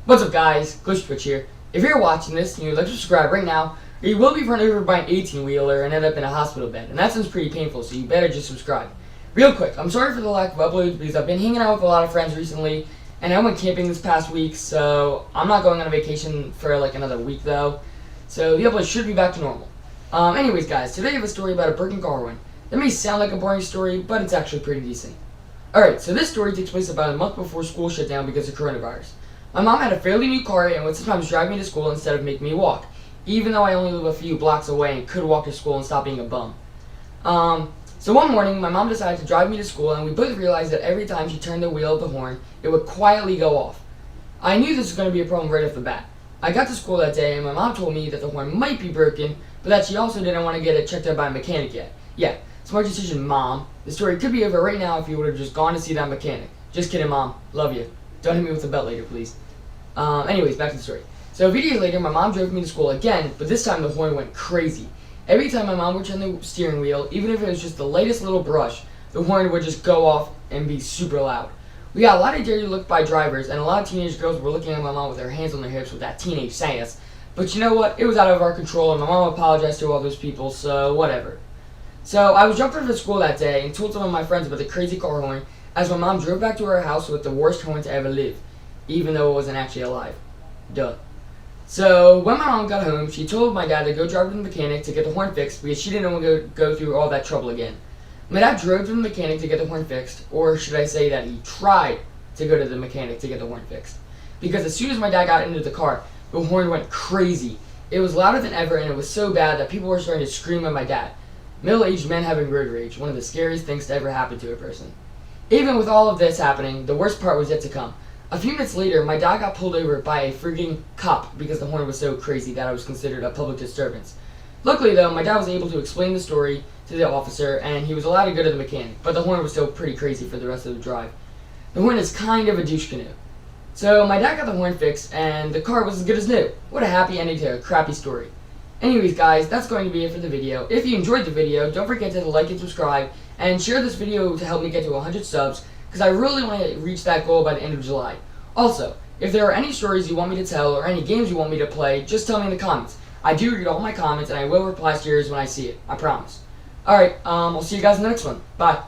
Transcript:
What's up guys, Glitch Twitch here. If you're watching this and you'd like to subscribe right now, or you will be run over by an 18-wheeler and end up in a hospital bed, and that sounds pretty painful, so you better just subscribe. Real quick, I'm sorry for the lack of uploads because I've been hanging out with a lot of friends recently, and I went camping this past week, so I'm not going on a vacation for like another week though, so the upload should be back to normal. Anyways guys, today I have a story about a broken car horn. That may sound like a boring story, but it's actually pretty decent. Alright, so this story takes place about a month before school shut down because of coronavirus. My mom had a fairly new car and would sometimes drive me to school instead of making me walk, even though I only live a few blocks away and could walk to school and stop being a bum. So one morning, my mom decided to drive me to school, and we both realized that every time she turned the wheel of the horn, it would quietly go off. I knew this was going to be a problem right off the bat. I got to school that day, and my mom told me that the horn might be broken, but that she also didn't want to get it checked out by a mechanic yet. Yeah, smart decision, Mom. The story could be over right now if you would have just gone to see that mechanic. Just kidding, Mom. Love you. Don't hit me with the belt later, please. Anyways, back to the story. So a few days later, my mom drove me to school again, but this time the horn went crazy. Every time my mom would turn the steering wheel, even if it was just the lightest little brush, the horn would just go off and be super loud. We got a lot of dirty look by drivers, and a lot of teenage girls were looking at my mom with their hands on their hips with that teenage sass. But you know what? It was out of our control, and my mom apologized to all those people, so whatever. So I was jumping to school that day and told some of my friends about the crazy car horn as my mom drove back to her house with the worst horn to ever live, even though it wasn't actually alive. Duh. So when my mom got home, she told my dad to go drive to the mechanic to get the horn fixed because she didn't want to go through all that trouble again. My dad drove to the mechanic to get the horn fixed, or should I say that he tried to go to the mechanic to get the horn fixed. Because as soon as my dad got into the car, the horn went crazy. It was louder than ever, and it was so bad that people were starting to scream at my dad. Middle-aged men having road rage, one of the scariest things to ever happen to a person. Even with all of this happening, the worst part was yet to come. A few minutes later, my dad got pulled over by a frigging cop because the horn was so crazy that it was considered a public disturbance. Luckily though, my dad was able to explain the story to the officer and he was allowed to go to the mechanic, but the horn was still pretty crazy for the rest of the drive. The horn is kind of a douche canoe. So my dad got the horn fixed and the car was as good as new. What a happy ending to a crappy story. Anyways guys, that's going to be it for the video. If you enjoyed the video, don't forget to like and subscribe and share this video to help me get to 100 subs because I really want to reach that goal by the end of July. Also, if there are any stories you want me to tell or any games you want me to play, just tell me in the comments. I do read all my comments and I will reply to yours when I see it. I promise. Alright, I'll see you guys in the next one. Bye.